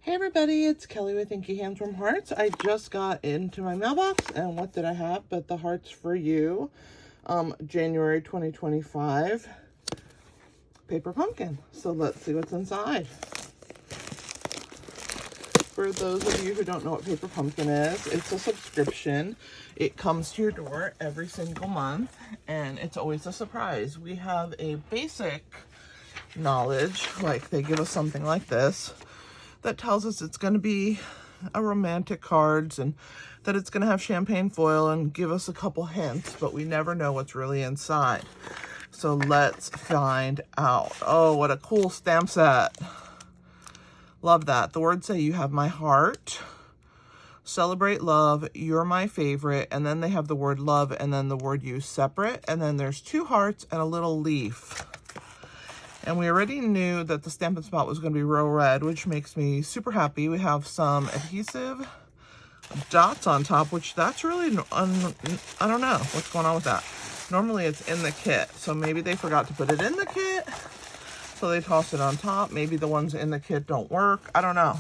Hey everybody, it's Kelly with Inky Hands from Hearts. I just got into my mailbox, and what did I have but the Hearts for You January 2025 paper pumpkin. So let's see what's inside. For those of you who don't know what paper pumpkin is, it's a subscription. It comes to your door every single month, and it's always a surprise. We have a basic knowledge, like they give us something like this, that tells us it's going to be a romantic cards and that it's going to have champagne foil and give us a couple hints, but we never know what's really inside. So let's find out. Oh, what a cool stamp set. Love that. The words say, "You have my heart, celebrate love, you're my favorite," and then they have the word love and then the word you separate, and then there's two hearts and a little leaf. And we already knew that the Stampin' Spot was going to be real red, which makes me super happy. We have some adhesive dots on top, which that's really, I don't know what's going on with that. Normally it's in the kit, so maybe they forgot to put it in the kit, so they toss it on top. Maybe the ones in the kit don't work. I don't know.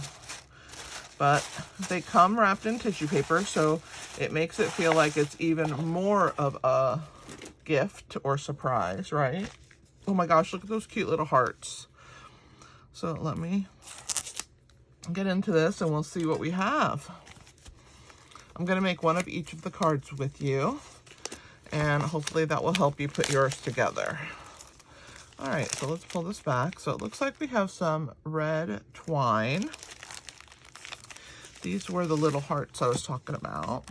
But they come wrapped in tissue paper, so it makes it feel like it's even more of a gift or surprise, right? Oh my gosh, look at those cute little hearts. So let me get into this and we'll see what we have. I'm going to make one of each of the cards with you, and hopefully that will help you put yours together. All right, so let's pull this back. So it looks like we have some red twine. These were the little hearts I was talking about.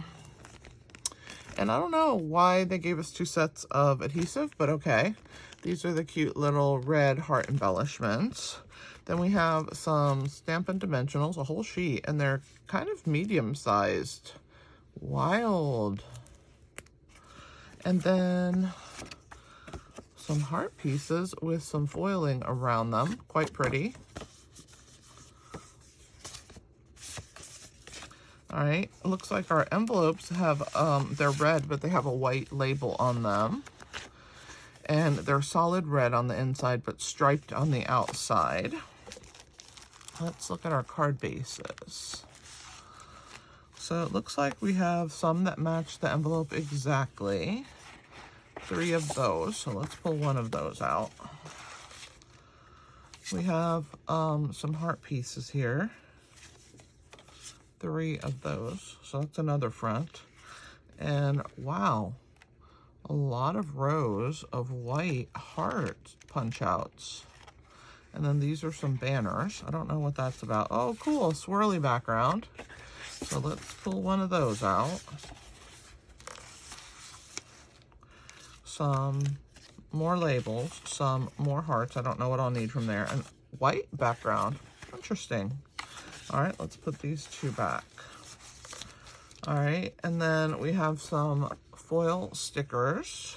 And I don't know why they gave us two sets of adhesive, but okay. These are the cute little red heart embellishments. Then we have some Stampin' Dimensionals, a whole sheet, and they're kind of medium-sized. Wild. And then some heart pieces with some foiling around them. Quite pretty. All right, it looks like our envelopes have, they're red, but they have a white label on them. And they're solid red on the inside, but striped on the outside. Let's look at our card bases. So it looks like we have some that match the envelope exactly. 3 of those, so let's pull one of those out. We have some heart pieces here. 3 of those, so that's another front. And wow, a lot of rows of white heart punch outs. And then these are some banners. I don't know what that's about. Oh, cool, swirly background. So let's pull one of those out. Some more labels, some more hearts. I don't know what I'll need from there. And white background, interesting. All right, let's put these 2 back. All right, and then we have some foil stickers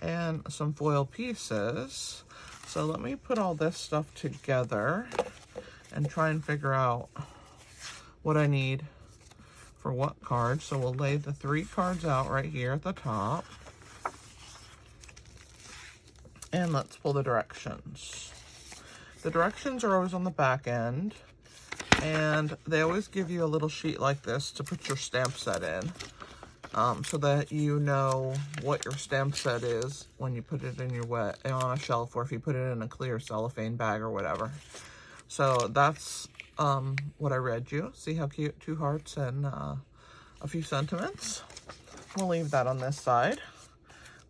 and some foil pieces. So let me put all this stuff together and try and figure out what I need for what card. So we'll lay the 3 cards out right here at the top. And let's pull the directions. The directions are always on the back end. And they always give you a little sheet like this to put your stamp set in, so that you know what your stamp set is when you put it in your on a shelf, or if you put it in a clear cellophane bag or whatever. So that's what I read you. See how cute? 2 hearts and a few sentiments. We'll leave that on this side.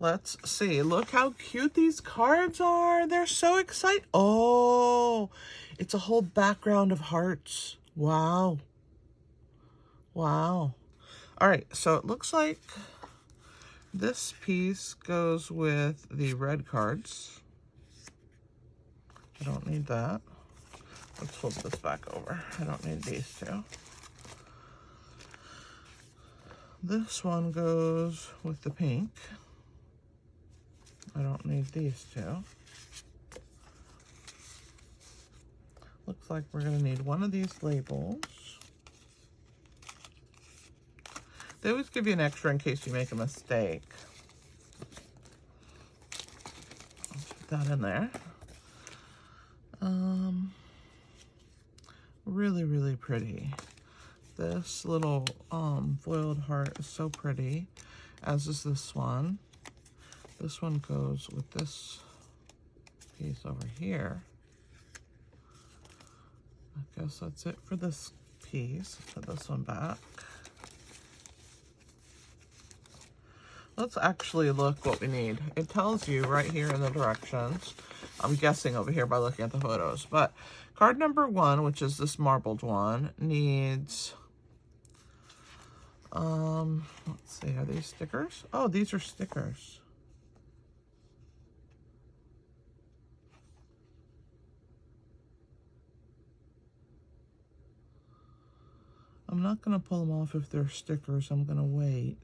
Let's see. Look how cute these cards are. They're so exciting. Oh, it's a whole background of hearts. Wow. Wow. All right, so it looks like this piece goes with the red cards. I don't need that. Let's flip this back over. I don't need these 2. This one goes with the pink. I don't need these 2. Looks like we're going to need one of these labels. They always give you an extra in case you make a mistake. I'll put that in there. really, really pretty. This little foiled heart is so pretty, as is this one. This one goes with this piece over here. I guess that's it for this piece. Put this one back. Let's actually look what we need. It tells you right here in the directions. I'm guessing over here by looking at the photos. But card number 1, which is this marbled one, needs, let's see, are these stickers? Oh, these are stickers. I'm not going to pull them off if they're stickers. I'm going to wait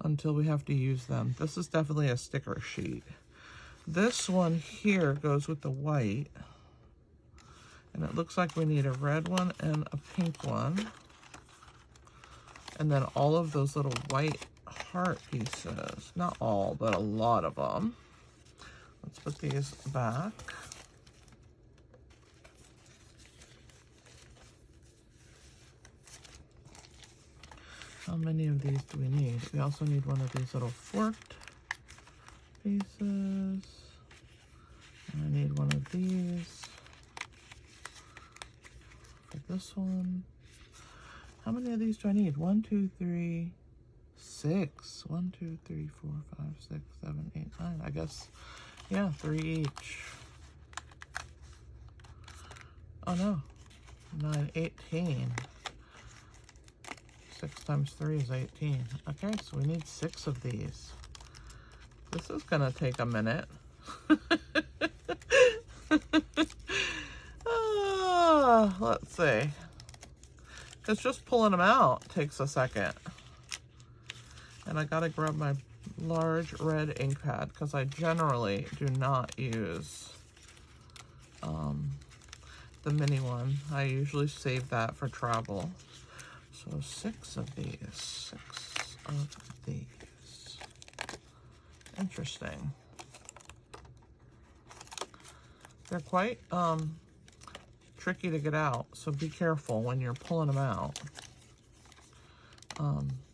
until we have to use them. This is definitely a sticker sheet. This one here goes with the white. And it looks like we need a red one and a pink one. And then all of those little white heart pieces. Not all, but a lot of them. Let's put these back. How many of these do we need? We also need one of these little forked pieces. And I need one of these for this one. How many of these do I need? 1, 2, 3, 6. 1, 2, 3, 4, 5, 6, 7, 8, 9. I guess, yeah, 3 each. Oh no, 9, 18. 6 times 3 is 18. Okay, so we need 6 of these. This is gonna take a minute. Let's see. Because just pulling them out takes a second. And I gotta grab my large red ink pad because I generally do not use the mini one. I usually save that for travel. So 6 of these. 6 of these. Interesting. They're quite tricky to get out, so be careful when you're pulling them out.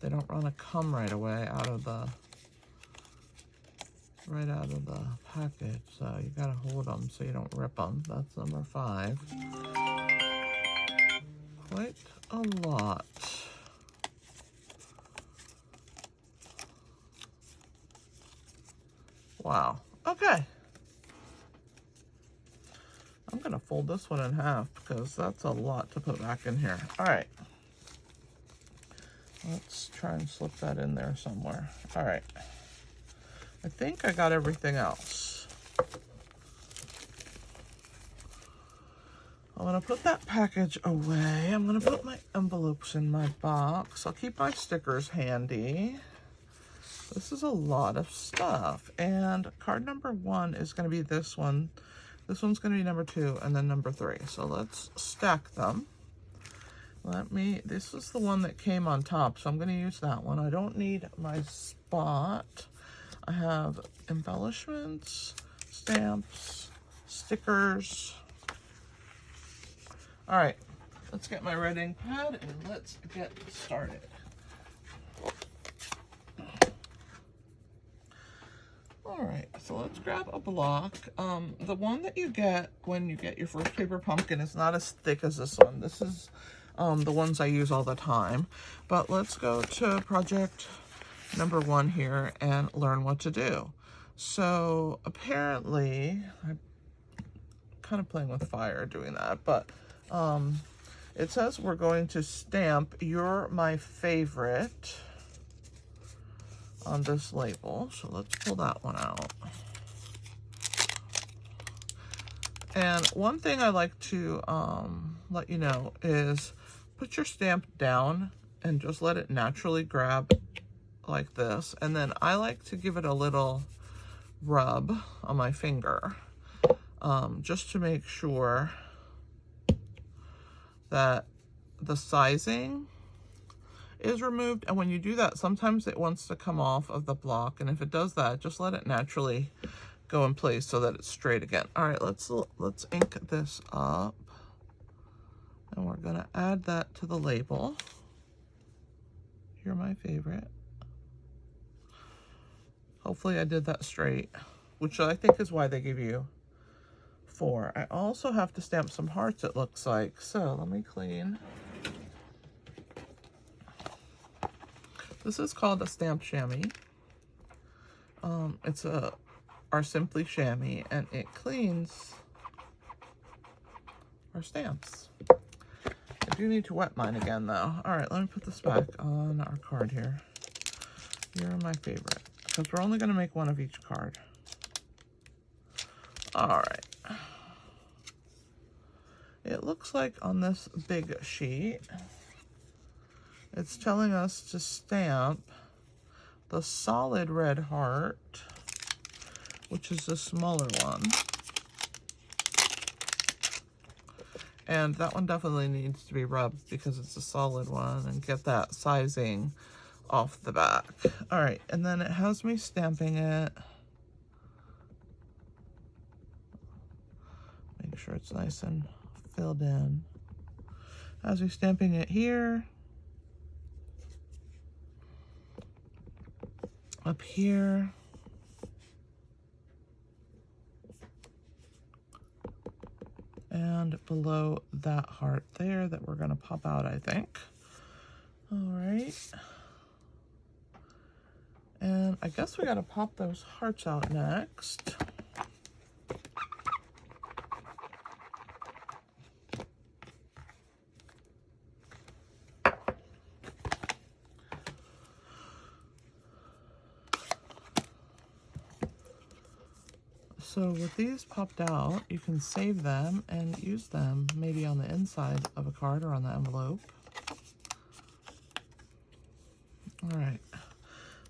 They don't want to come right away out of the package, so you gotta hold them so you don't rip them. That's number 5. Quite a lot. Wow. Okay. I'm going to fold this one in half because that's a lot to put back in here. All right. Let's try and slip that in there somewhere. All right. I think I got everything else. I'm going to put that package away. I'm going to put my envelopes in my box. I'll keep my stickers handy. This is a lot of stuff. And card number 1 is going to be this one. This one's going to be number 2 and then number 3. So let's stack them. This is the one that came on top, so I'm going to use that one. I don't need my spot. I have embellishments, stamps, stickers. All right, let's get my red ink pad and let's get started. All right, so let's grab a block. The one that you get when you get your first paper pumpkin is not as thick as this one. This is the ones I use all the time. But let's go to project number 1 here and learn what to do. So apparently, I'm kind of playing with fire doing that, but it says we're going to stamp "You're My Favorite" on this label. So let's pull that one out. And one thing I like to let you know is put your stamp down and just let it naturally grab like this. And then I like to give it a little rub on my finger just to make sure that the sizing is removed. And when you do that, sometimes it wants to come off of the block, and if it does that, just let it naturally go in place so that it's straight again. All right, let's ink this up. And we're gonna add that to the label. You're my favorite. Hopefully I did that straight, which I think is why they give you 4. I also have to stamp some hearts, it looks like. So let me clean. This is called a stamp chamois. It's our Simply Chamois, and it cleans our stamps. I do need to wet mine again though. All right, let me put this back on our card here. You're my favorite, because we're only going to make one of each card. All right. It looks like on this big sheet, it's telling us to stamp the solid red heart, which is the smaller one. And that one definitely needs to be rubbed because it's a solid one, and get that sizing off the back. All right, and then it has me stamping it. Make sure it's nice and filled in. As we're stamping it here, up here, and below that heart there that we're gonna pop out, I think. All right. And I guess we gotta pop those hearts out next. So with these popped out, you can save them and use them maybe on the inside of a card or on the envelope. All right.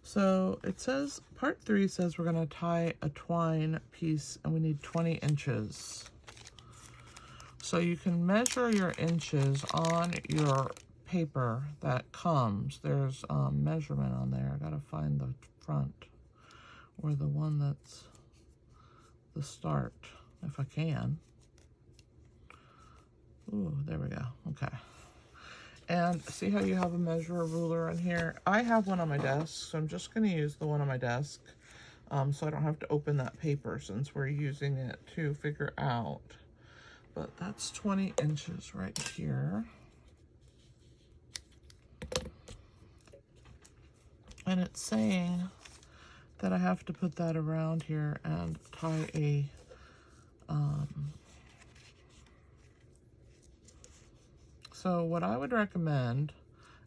So it says, part 3 says we're gonna tie a twine piece and we need 20 inches. So you can measure your inches on your paper that comes. There's measurement on there. I gotta find the front or the one that's the start, if I can. Ooh, there we go. Okay. And see how you have a measure ruler in here? I have one on my desk, so I'm just going to use the one on my desk, so I don't have to open that paper since we're using it to figure out. But that's 20 inches right here. And it's saying that I have to put that around here and tie a so what I would recommend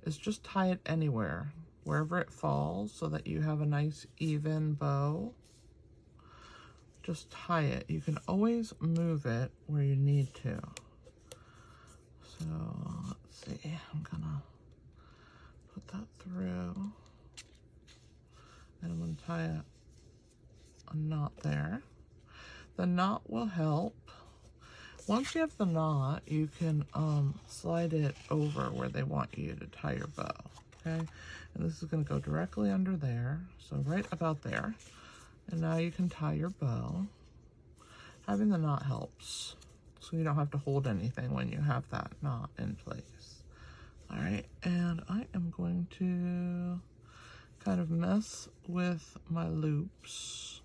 is just tie it anywhere, wherever it falls, so that you have a nice even bow. Just tie it. You can always move it where you need to. So let's see, I'm gonna put that through. And I'm going to tie a knot there. The knot will help. Once you have the knot, you can slide it over where they want you to tie your bow, okay? And this is going to go directly under there, so right about there. And now you can tie your bow. Having the knot helps, so you don't have to hold anything when you have that knot in place. All right, and I am going to kind of mess with my loops,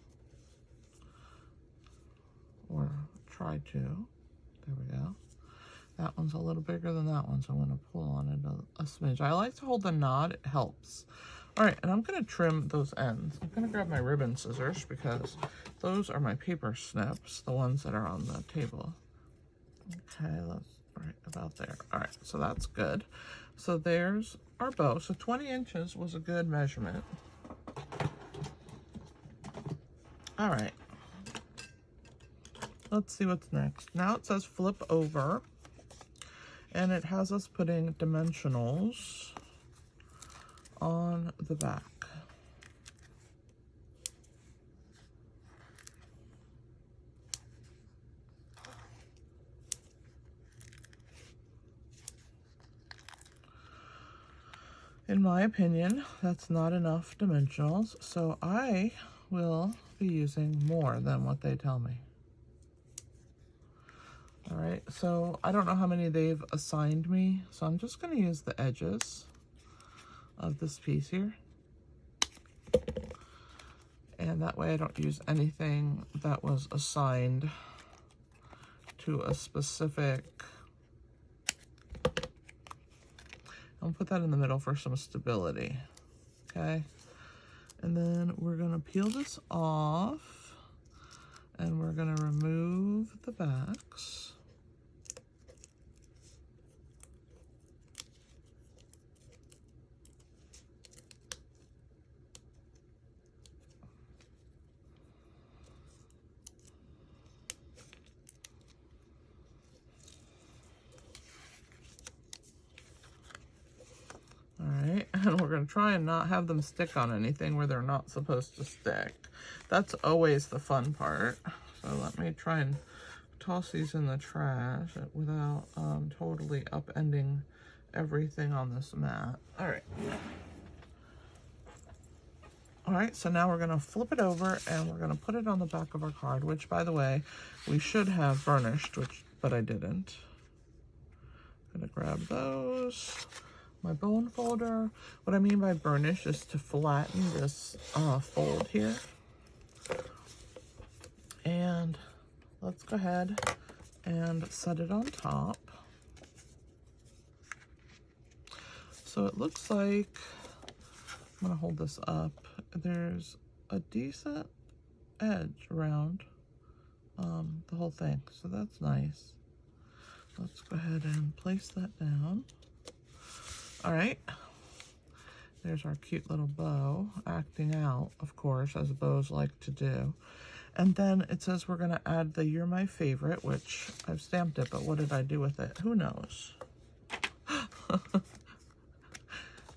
or try to. There we go. That one's a little bigger than that one, so I'm going to pull on it a smidge. I like to hold the knot, it helps. All right, and I'm going to trim those ends. I'm going to grab my ribbon scissors because those are my paper snips, the ones that are on the table. Okay, that's right about there. All right, so that's good. So there's our bow. So 20 inches was a good measurement. All right. Let's see what's next. Now it says flip over, and it has us putting dimensionals on the back. In my opinion, that's not enough dimensionals, so I will be using more than what they tell me. All right, so I don't know how many they've assigned me, so I'm just going to use the edges of this piece here. And that way I don't use anything that was assigned to a specific. I'll put that in the middle for some stability, okay? And then we're gonna peel this off and we're gonna remove the backs. All right, and we're gonna try and not have them stick on anything where they're not supposed to stick. That's always the fun part. So let me try and toss these in the trash without totally upending everything on this mat. All right. All right, so now we're gonna flip it over and we're gonna put it on the back of our card, which by the way, we should have burnished, but I didn't. Gonna grab those. My bone folder. What I mean by burnish is to flatten this fold here. And let's go ahead and set it on top. So it looks like, I'm gonna hold this up, there's a decent edge around the whole thing, so that's nice. Let's go ahead and place that down. All right, there's our cute little bow acting out, of course, as bows like to do. And then it says we're gonna add the You're My Favorite, which I've stamped it, but what did I do with it? Who knows?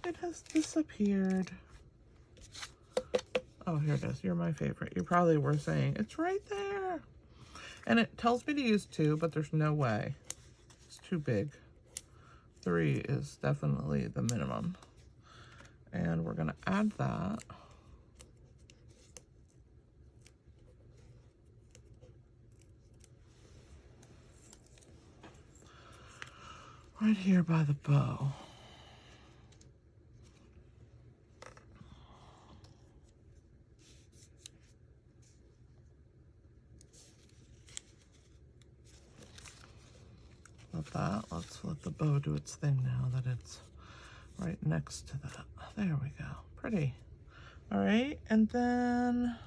It has disappeared. Oh, here it is. You're My Favorite. You probably were saying, it's right there. And it tells me to use 2, but there's no way. It's too big. 3 is definitely the minimum. And we're gonna add that. Right here by the bow. Let's let the bow do its thing now that it's right next to that. There we go. Pretty. All right, and then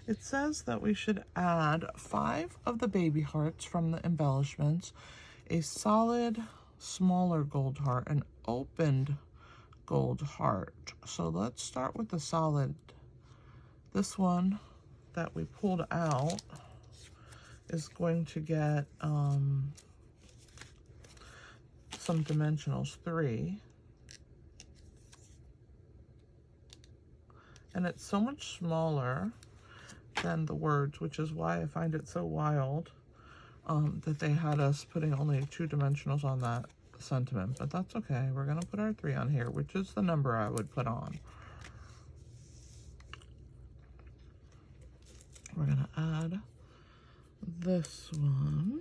it says that we should add 5 of the baby hearts from the embellishments, a solid smaller gold heart, an opened gold heart. So let's start with the solid. This one that we pulled out is going to get some dimensionals, 3. And it's so much smaller than the words, which is why I find it so wild that they had us putting only 2 dimensionals on that sentiment. But that's okay. We're going to put our 3 on here, which is the number I would put on. We're going to add this one.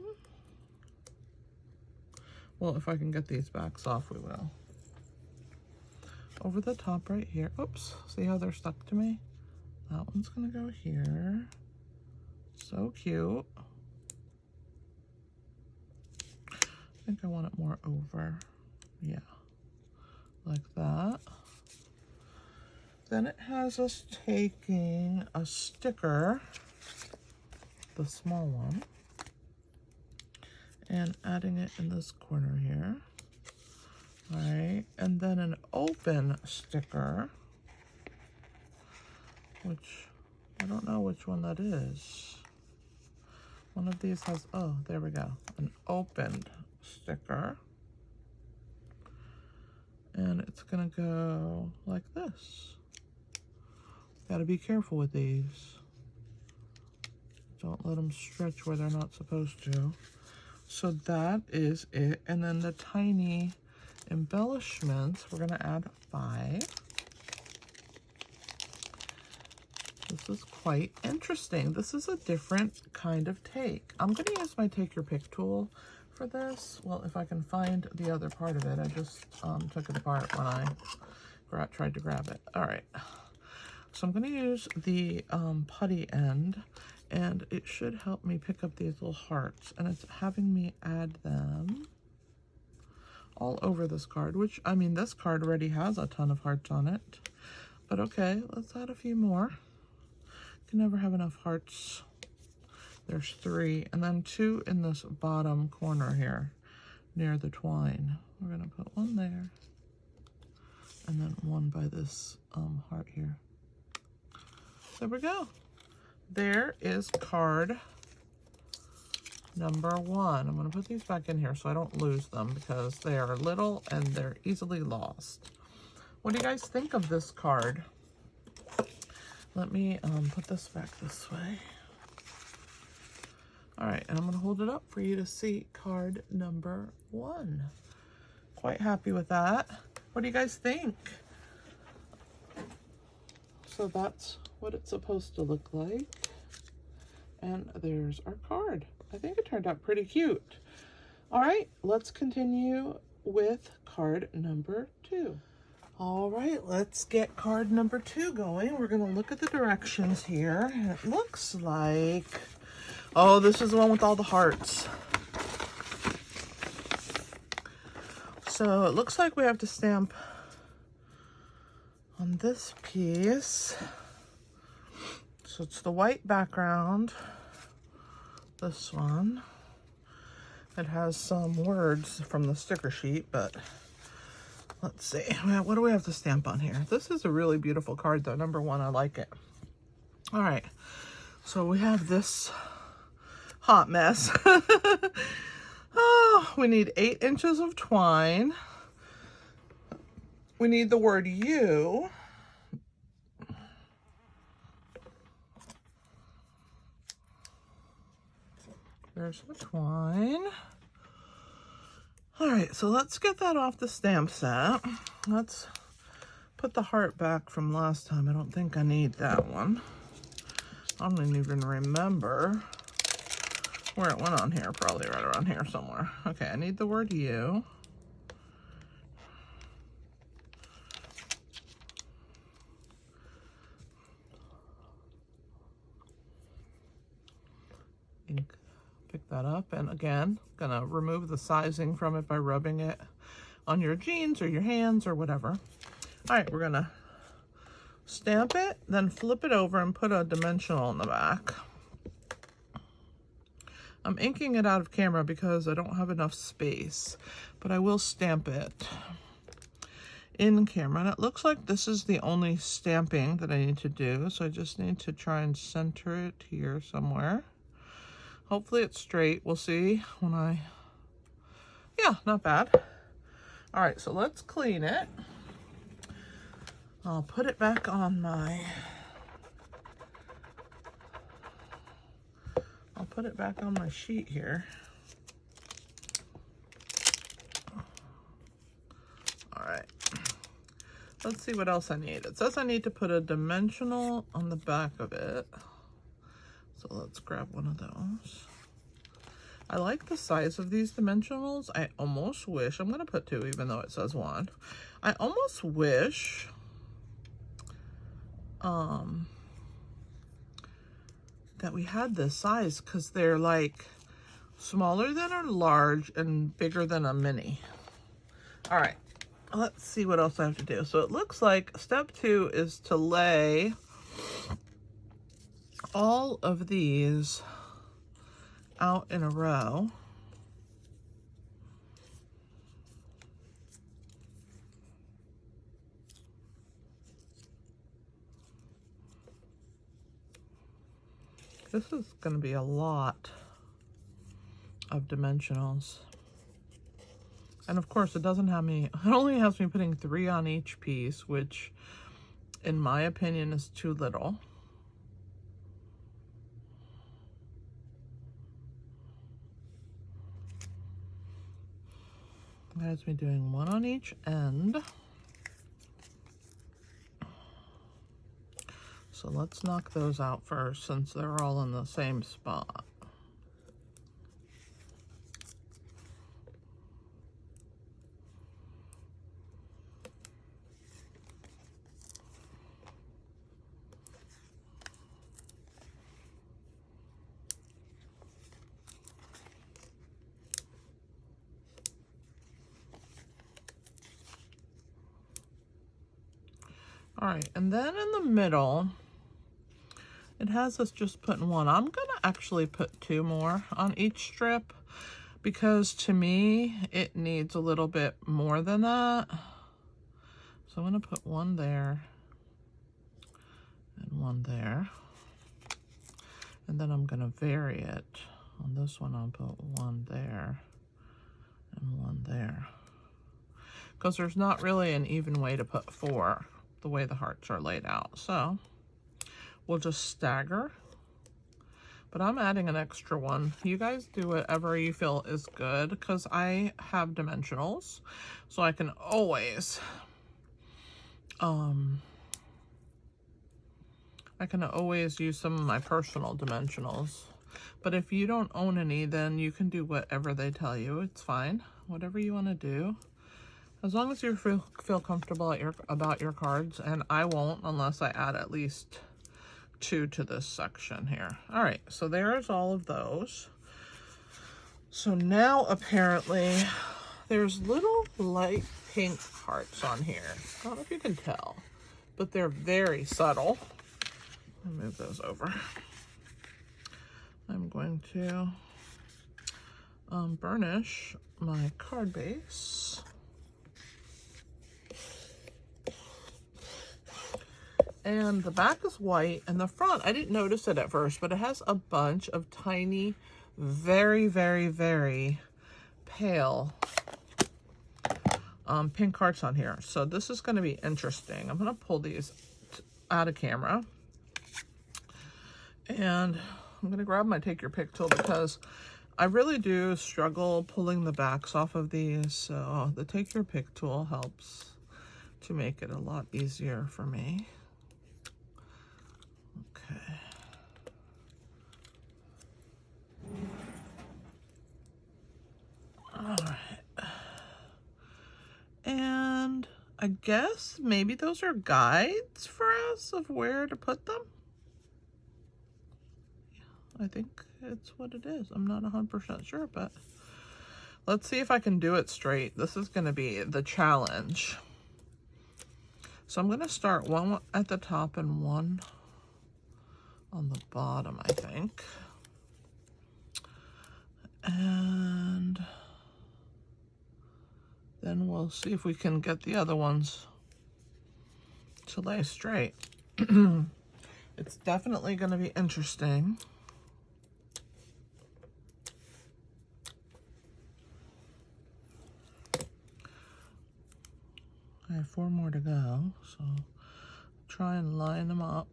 Well, if I can get these backs off, we will. Over the top right here. Oops, see how they're stuck to me? That one's gonna go here. So cute. I think I want it more over. Yeah, like that. Then it has us taking a sticker, the small one, and adding it in this corner here. All right, and then an open sticker, which I don't know which one that is. One of these has, oh, there we go, an opened sticker. And it's gonna go like this. Gotta be careful with these. Don't let them stretch where they're not supposed to. So that is it. And then the tiny embellishments, we're gonna add 5. This is quite interesting. This is a different kind of take. I'm going to use my Take Your Pick tool for this. Well, if I can find the other part of it. I just took it apart when I tried to grab it. All right. So I'm going to use the putty end, and it should help me pick up these little hearts. And it's having me add them all over this card, which, I mean, this card already has a ton of hearts on it. But okay, let's add a few more. Can never have enough hearts. There's 3, and then 2 in this bottom corner here near the twine. We're gonna put 1 there, and then 1 by this heart here. There we go. There is card number 1. I'm gonna put these back in here so I don't lose them because they are little and they're easily lost. What do you guys think of this card? Let me put this back this way. All right, and I'm gonna hold it up for you to see card number 1. Quite happy with that. What do you guys think? So that's what it's supposed to look like. And there's our card. I think it turned out pretty cute. All right, let's continue with card number 2. All right, let's get card number 2 going. We're gonna look at the directions here. And it looks like, oh, this is the one with all the hearts. So it looks like we have to stamp on this piece. So it's the white background, this one. It has some words from the sticker sheet, but let's see, what do we have to stamp on here? This is a really beautiful card though, number 1, I like it. All right, so we have this hot mess. Oh, we need 8 inches of twine. We need the word you. There's the twine. All right, so let's get that off the stamp set. Let's put the heart back from last time. I don't think I need that one. I don't even remember where it went on here. Probably right around here somewhere. Okay, I need the word you. Ink. Pick that up, and again, gonna remove the sizing from it by rubbing it on your jeans or your hands or whatever. All right, we're gonna stamp it, then flip it over and put a dimensional in the back. I'm inking it out of camera because I don't have enough space, but I will stamp it in camera. And it looks like this is the only stamping that I need to do, so I just need to try and center it here somewhere. Hopefully it's straight. We'll see when yeah, not bad. All right, so let's clean it. I'll put it back on my, sheet here. All right, let's see what else I need. It says I need to put a dimensional on the back of it. So let's grab one of those. I like the size of these dimensionals. I almost wish, I'm gonna put 2 even though it says 1. I almost wish that we had this size because they're like smaller than a large and bigger than a mini. All right, let's see what else I have to do. So it looks like step 2 is to lay all of these out in a row. This is going to be a lot of dimensionals. And of course it doesn't have me, it only has me putting 3 on each piece, which in my opinion is too little. It has me doing 1 on each end. So let's knock those out first since they're all in the same spot. All right, and then in the middle, it has us just putting one. I'm gonna actually put 2 more on each strip because to me, it needs a little bit more than that. So I'm gonna put 1 there and 1 there. And then I'm gonna vary it. On this one, I'll put 1 there and 1 there. Because there's not really an even way to put 4 the way the hearts are laid out. So we'll just stagger, but I'm adding an extra 1. You guys do whatever you feel is good because I have dimensionals, so I can always use some of my personal dimensionals. But if you don't own any, then you can do whatever they tell you. It's fine, whatever you want to do. As long as you feel comfortable about your cards, and I won't unless I add at least 2 to this section here. All right, so there's all of those. So now apparently there's little light pink hearts on here. I don't know if you can tell, but they're very subtle. Let me move those over. I'm going to burnish my card base. And the back is white, and the front, I didn't notice it at first, but it has a bunch of tiny, very, very, very pale pink hearts on here. So this is going to be interesting. I'm going to pull these out of camera. And I'm going to grab my Take Your Pick tool because I really do struggle pulling the backs off of these. So the Take Your Pick tool helps to make it a lot easier for me. Okay. All right. And I guess maybe those are guides for us of where to put them. Yeah, I think it's what it is. I'm not 100% sure, but let's see if I can do it straight. This is going to be the challenge. So I'm going to start 1 at the top and 1 on the bottom, I think. And then we'll see if we can get the other ones to lay straight. It's definitely going to be interesting. I have 4 more to go, so try and line them up.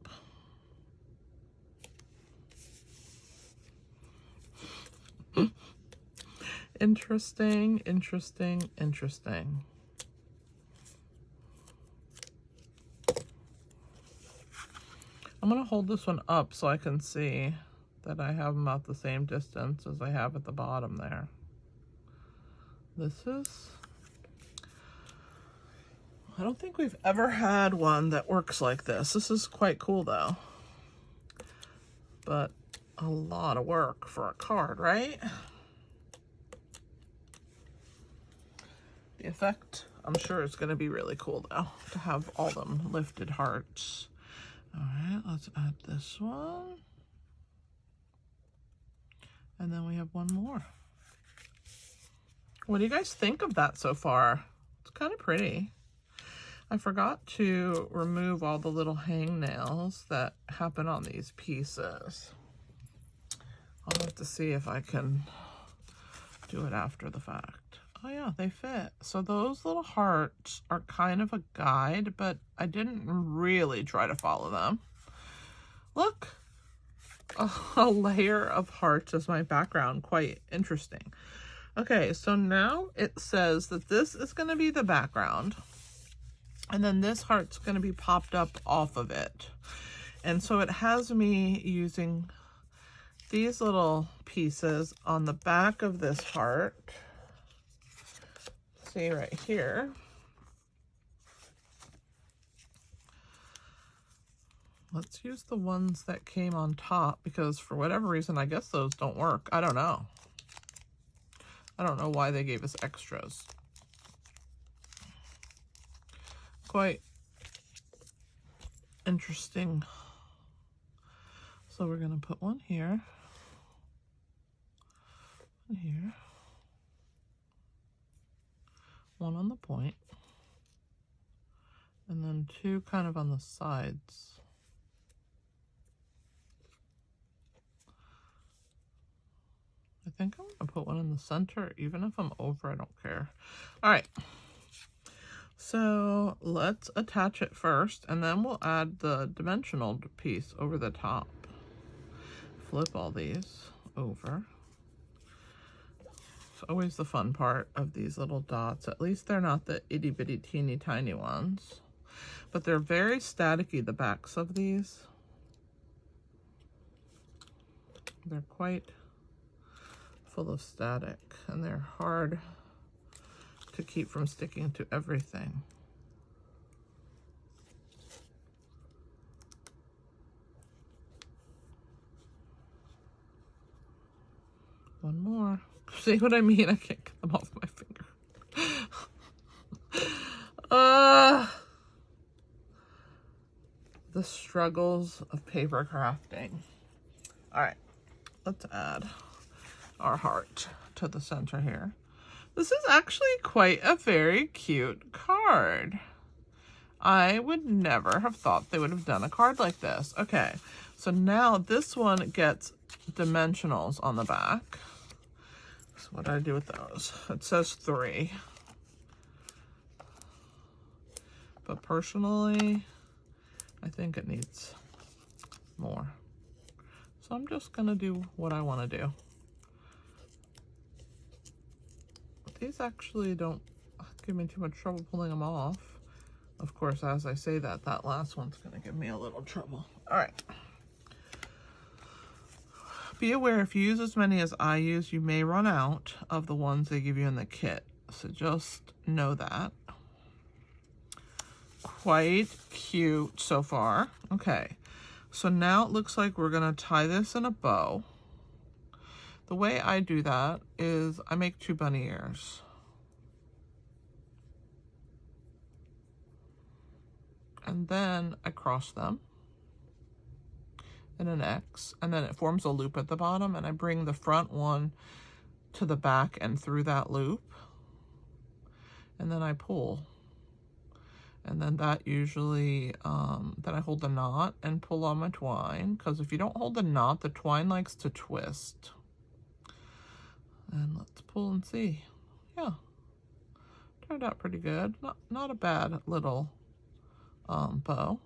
Interesting, interesting, interesting. I'm going to hold this one up so I can see that I have them about the same distance as I have at the bottom there. This is... I don't think we've ever had one that works like this. This is quite cool though. But a lot of work for a card, right? The effect, I'm sure it's going to be really cool though, to have all them lifted hearts. All right, let's add this one. And then we have 1 more. What do you guys think of that so far? It's kind of pretty. I forgot to remove all the little hangnails that happen on these pieces. I'll have to see if I can do it after the fact. Oh yeah, they fit. So those little hearts are kind of a guide, but I didn't really try to follow them. Look, a layer of hearts as my background. Quite interesting. Okay, so now it says that this is going to be the background. And then this heart's going to be popped up off of it. And so it has me using these little pieces on the back of this heart. See right here. Let's use the ones that came on top because for whatever reason, I guess those don't work. I don't know. I don't know why they gave us extras. Quite interesting. So we're going to put one here, one here, one on the point, and then two kind of on the sides. I think I'm going to put one in the center. Even if I'm over, I don't care. All right. So let's attach it first, and then we'll add the dimensional piece over the top. Flip all these over. It's always the fun part of these little dots. At least they're not the itty bitty teeny tiny ones. But they're very staticky, the backs of these. They're quite full of static, and they're hard to keep from sticking to everything. One more. See what I mean? I can't get them off my finger. The struggles of paper crafting. All right, let's add our heart to the center here. This is actually quite a very cute card. I would never have thought they would have done a card like this. Okay, so now this one gets dimensionals on the back. So what do I do with those? It says 3. But personally, I think it needs more. So I'm just gonna do what I wanna do. These actually don't give me too much trouble pulling them off. Of course, as I say that, that last one's gonna give me a little trouble. All right. Be aware if you use as many as I use, you may run out of the ones they give you in the kit. So just know that. Quite cute so far. Okay, so now it looks like we're gonna tie this in a bow. The way I do that is I make 2 bunny ears. And then I cross them in an X, and then it forms a loop at the bottom, and I bring the front one to the back and through that loop, and then I pull. And then that usually, then I hold the knot and pull on my twine, because if you don't hold the knot, the twine likes to twist. And let's pull and see. Yeah, turned out pretty good. Not a bad little bow.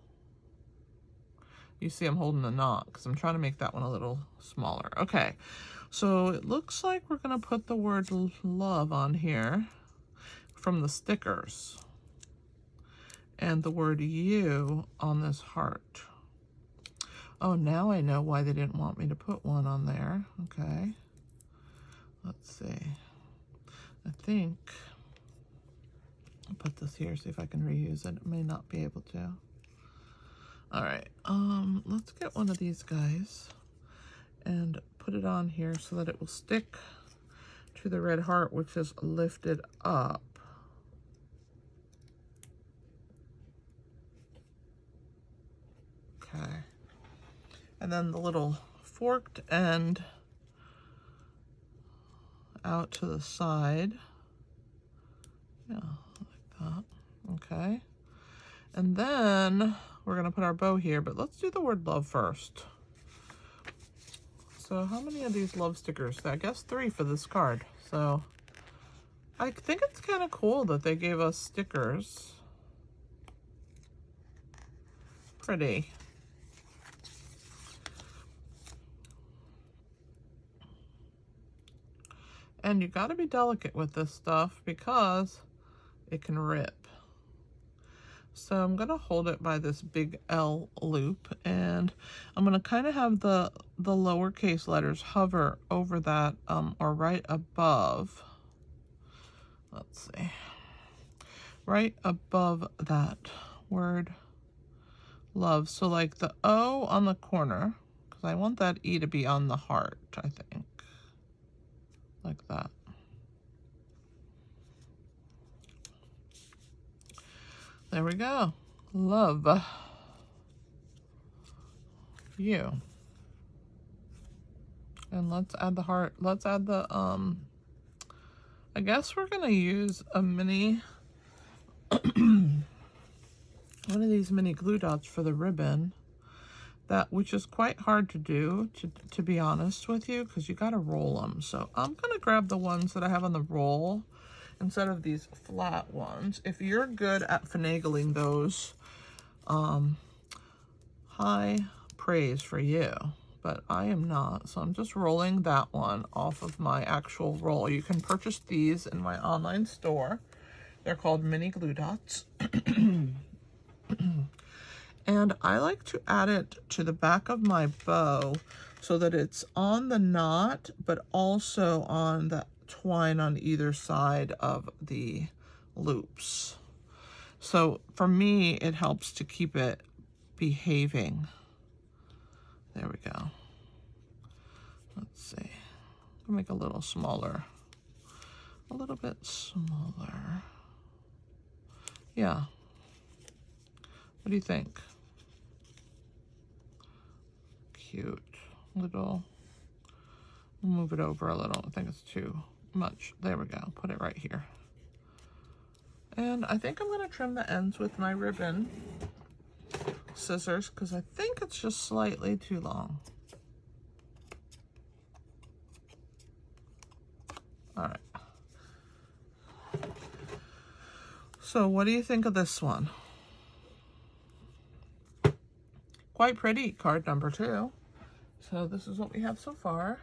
You see I'm holding the knot because I'm trying to make that one a little smaller. Okay, so it looks like we're gonna put the word love on here from the stickers, and the word you on this heart. Oh, now I know why they didn't want me to put one on there. Okay, let's see. I think I'll put this here, see if I can reuse it. I may not be able to. All right, let's get one of these guys and put it on here so that it will stick to the red heart, which is lifted up. Okay, and then the little forked end out to the side. Yeah, like that. Okay, and then we're gonna put our bow here, but let's do the word love first. So how many of these love stickers? I guess 3 for this card. So I think it's kind of cool that they gave us stickers. Pretty. And you gotta be delicate with this stuff because it can rip. So I'm going to hold it by this big L loop, and I'm going to kind of have the lowercase letters hover over that, or right above, let's see, right above that word love. So like the O on the corner, because I want that E to be on the heart, I think, like that. There we go. Love you. And let's add the heart. Let's add the, I guess we're going to use a mini, one of these mini glue dots for the ribbon, which is quite hard to do, to be honest with you, because you got to roll them. So I'm going to grab the ones that I have on the roll instead of these flat ones. If you're good at finagling those, high praise for you, but I am not. So I'm just rolling that one off of my actual roll. You can purchase these in my online store. They're called mini glue dots. And I like to add it to the back of my bow so that it's on the knot, but also on the twine on either side of the loops. So for me, it helps to keep it behaving. There we go. Let's see. I'll make a little smaller. A little bit smaller. Yeah. What do you think? Cute. Little. We'll move it over a little. I think it's too much. There we go. Put it right here. And I think I'm going to trim the ends with my ribbon scissors because I think it's just slightly too long. All right. So what do you think of this one? Quite pretty, card number 2. So this is what we have so far.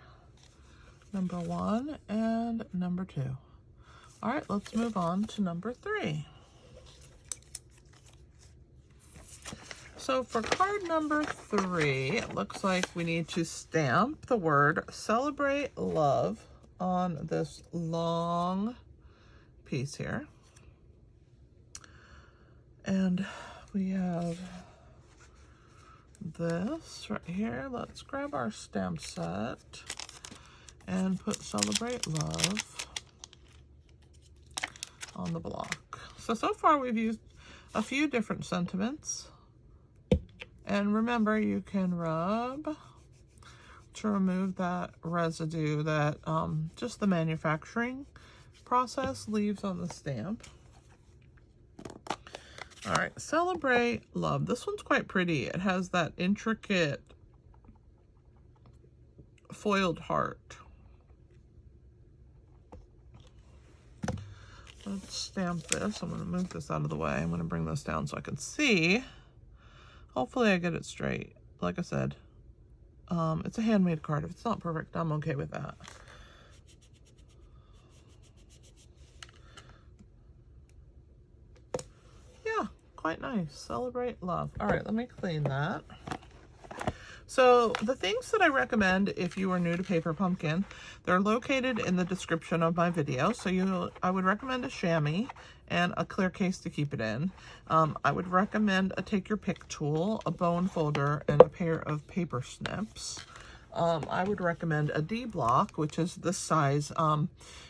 Number 1 and number 2. All right, let's move on to number 3. So for card number 3, it looks like we need to stamp the word Celebrate Love on this long piece here. And we have this right here. Let's grab our stamp set and put Celebrate Love on the block. So far we've used a few different sentiments. And remember, you can rub to remove that residue that just the manufacturing process leaves on the stamp. All right, Celebrate Love. This one's quite pretty. It has that intricate foiled heart. Let's stamp this. I'm going to move this out of the way. I'm going to bring this down so I can see. Hopefully I get it straight. Like I said, it's a handmade card. If it's not perfect, I'm okay with that. Yeah, quite nice. Celebrate Love. All right, let me clean that. So the things that I recommend if you are new to Paper Pumpkin, they're located in the description of my video. So I would recommend a chamois and a clear case to keep it in. I would recommend a take your pick tool, a bone folder, and a pair of paper snips. I would recommend a D block, which is this size.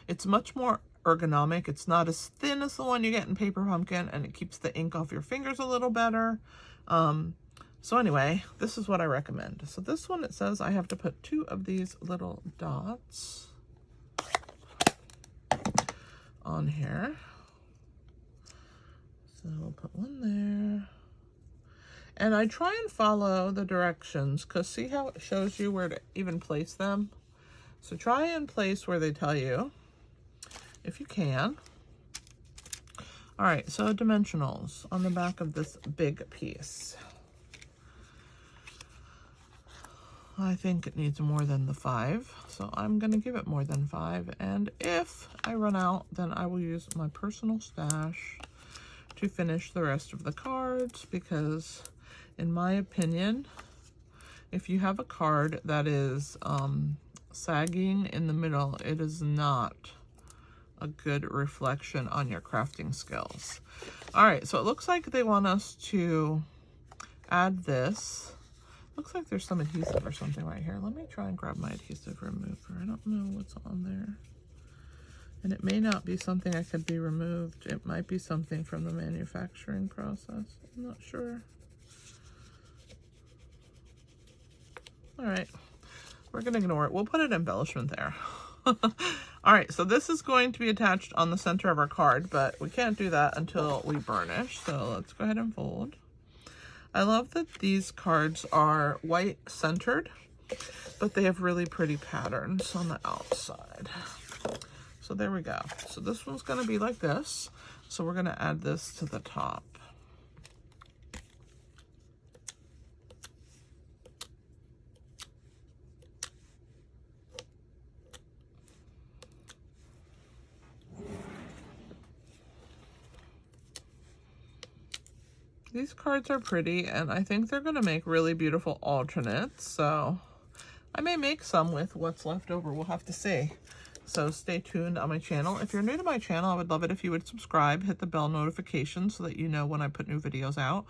It's much more ergonomic. It's not as thin as the one you get in Paper Pumpkin, and it keeps the ink off your fingers a little better. So anyway, this is what I recommend. So this one, it says I have to put 2 of these little dots on here. So we'll put one there. And I try and follow the directions because see how it shows you where to even place them? So try and place where they tell you, if you can. All right, so dimensionals on the back of this big piece. I think it needs more than the 5, so I'm going to give it more than 5. And if I run out, then I will use my personal stash to finish the rest of the cards, because in my opinion, if you have a card that is sagging in the middle, it is not a good reflection on your crafting skills. All right, so it looks like they want us to add this. Looks like there's some adhesive or something right here. Let me try and grab my adhesive remover. I don't know what's on there. And it may not be something that could be removed. It might be something from the manufacturing process. I'm not sure. All right, we're gonna ignore it. We'll put an embellishment there. All right, so this is going to be attached on the center of our card, but we can't do that until we burnish. So let's go ahead and fold. I love that these cards are white centered, but they have really pretty patterns on the outside. So there we go. So this one's gonna be like this. So we're gonna add this to the top. These cards are pretty, and I think they're going to make really beautiful alternates, so I may make some with what's left over. We'll have to see. So stay tuned on my channel. If you're new to my channel, I would love it if you would subscribe, hit the bell notification so that you know when I put new videos out.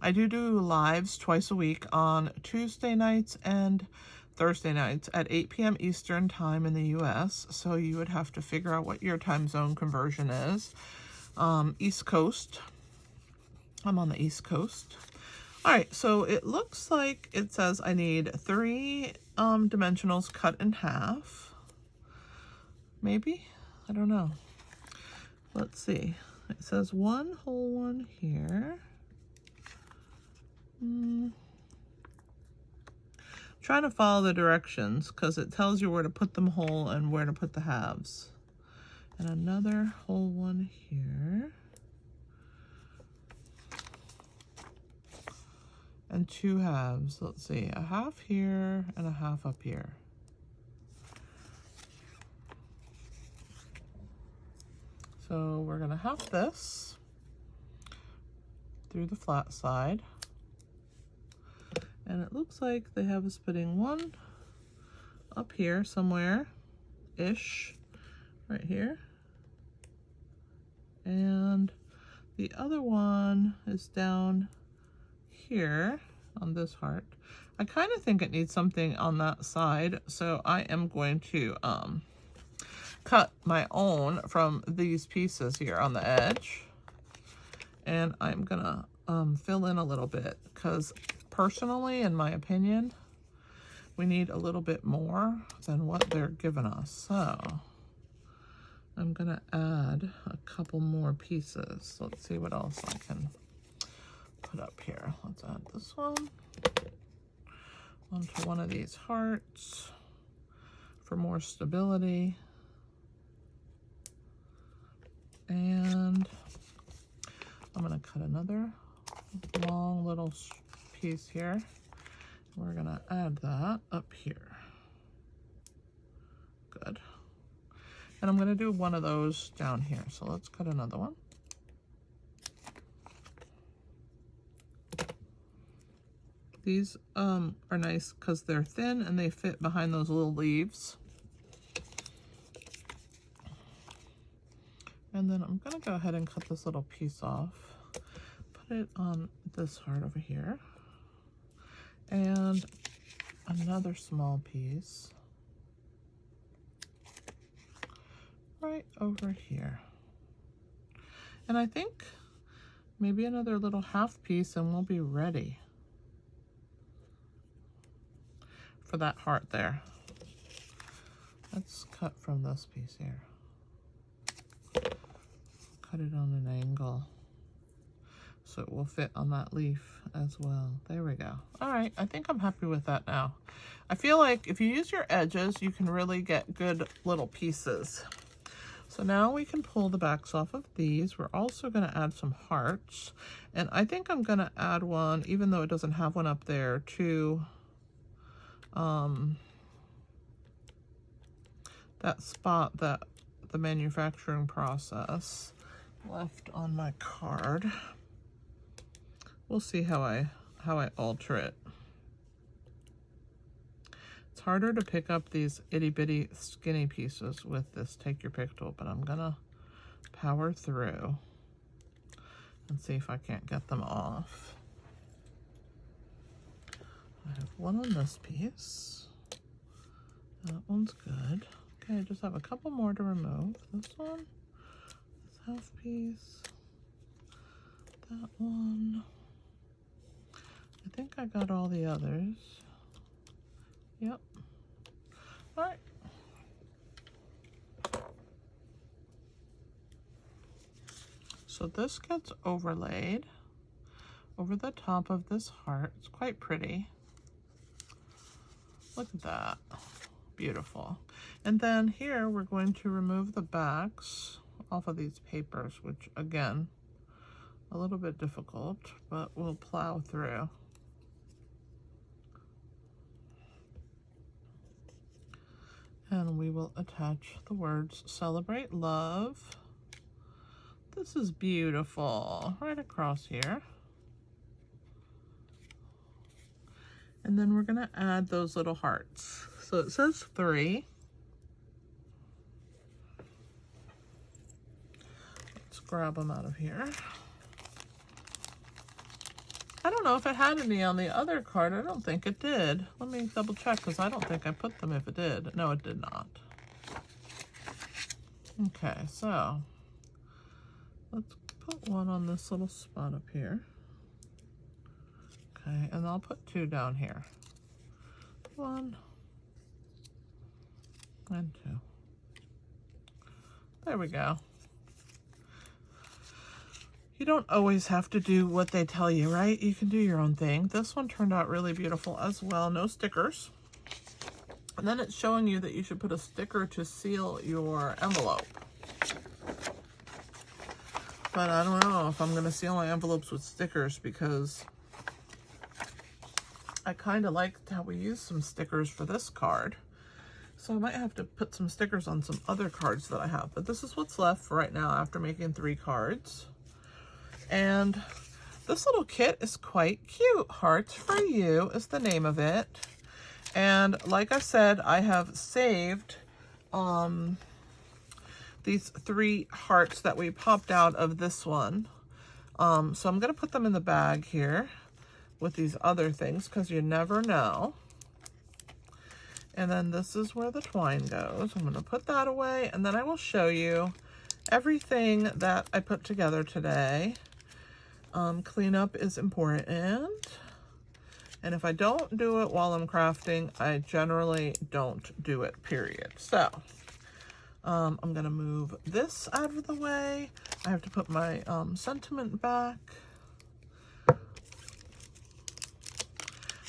I do lives twice a week on Tuesday nights and Thursday nights at 8 p.m. Eastern time in the US, so you would have to figure out what your time zone conversion is. East Coast. I'm on the East Coast. All right, so it looks like it says I need 3 dimensionals cut in half. Maybe? I don't know. Let's see. It says 1 whole one here. Trying to follow the directions because it tells you where to put them whole and where to put the halves. And another whole one here. And 2 halves. Let's see, a half here and a half up here. So we're gonna half this through the flat side. And it looks like they have us putting one up here somewhere-ish, right here. And the other one is down here on this heart. I kind of think it needs something on that side, so I am going to cut my own from these pieces here on the edge, and I'm gonna fill in a little bit because personally, in my opinion, we need a little bit more than what they're giving us. So I'm gonna add a couple more pieces. Let's see what else I can put up here. Let's add this one onto one of these hearts for more stability. And I'm going to cut another long little piece here. We're going to add that up here. Good. And I'm going to do one of those down here. So let's cut another one. These are nice because they're thin and they fit behind those little leaves. And then I'm going to go ahead and cut this little piece off. Put it on this heart over here. And another small piece right over here. And I think maybe another little half piece and we'll be ready for that heart there. Let's cut from this piece here. Cut it on an angle so it will fit on that leaf as well. There we go. All right, I think I'm happy with that now. I feel like if you use your edges, you can really get good little pieces. So now we can pull the backs off of these. We're also going to add some hearts. And I think I'm going to add one, even though it doesn't have one up there, to that spot that the manufacturing process left on my card. We'll see how I alter it. It's harder to pick up these itty bitty skinny pieces with this Take Your Pick tool, but I'm gonna power through and see if I can't get them off. I have one on this piece. That one's good. Okay, I just have a couple more to remove. This one, this half piece, that one. I think I got all the others. Yep. All right. So this gets overlaid over the top of this heart. It's quite pretty. Look at that. Beautiful. And then here we're going to remove the backs off of these papers, which again, a little bit difficult, but we'll plow through. And we will attach the words Celebrate Love. This is beautiful, right across here. And then we're gonna add those little hearts. So it says 3. Let's grab them out of here. I don't know if it had any on the other card. I don't think it did. Let me double check because I don't think I put them if it did. No, it did not. Okay, so let's put one on this little spot up here. Okay, and I'll put 2 down here. 1 and 2. There we go. You don't always have to do what they tell you, right? You can do your own thing. This one turned out really beautiful as well. No stickers. And then it's showing you that you should put a sticker to seal your envelope. But I don't know if I'm going to seal my envelopes with stickers because I kind of liked how we used some stickers for this card. So I might have to put some stickers on some other cards that I have. But this is what's left for right now after making 3 cards. And this little kit is quite cute. Hearts for You is the name of it. And like I said, I have saved these 3 hearts that we popped out of this one. So I'm going to put them in the bag here with these other things because you never know. And then this is where the twine goes. I'm going to put that away, and then I will show you everything that I put together today. Cleanup is important. And if I don't do it while I'm crafting, I generally don't do it, period. So I'm going to move this out of the way. I have to put my sentiment back.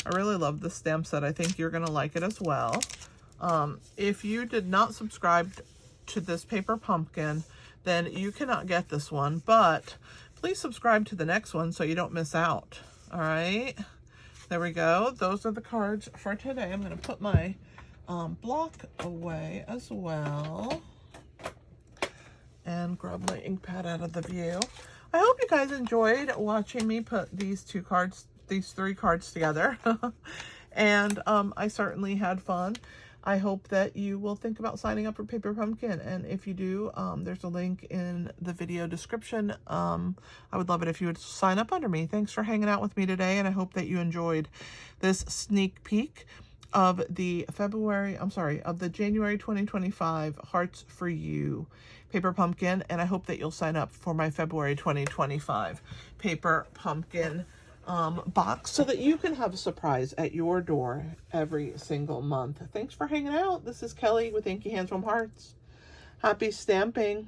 I really love this stamp set. I think you're going to like it as well. If you did not subscribe to this paper pumpkin, then you cannot get this one. But please subscribe to the next one so you don't miss out. All right. There we go. Those are the cards for today. I'm going to put my block away as well. And grab my ink pad out of the view. I hope you guys enjoyed watching me put these 3 cards together. And I certainly had fun. I hope that you will think about signing up for Paper Pumpkin. And if you do, there's a link in the video description. I would love it if you would sign up under me. Thanks for hanging out with me today. And I hope that you enjoyed this sneak peek of the January 2025 Hearts for You Paper Pumpkin. And I hope that you'll sign up for my February 2025 Paper Pumpkin box so that you can have a surprise at your door every single month. Thanks for hanging out. This is Kelly with Inky Hands from Hearts. Happy stamping.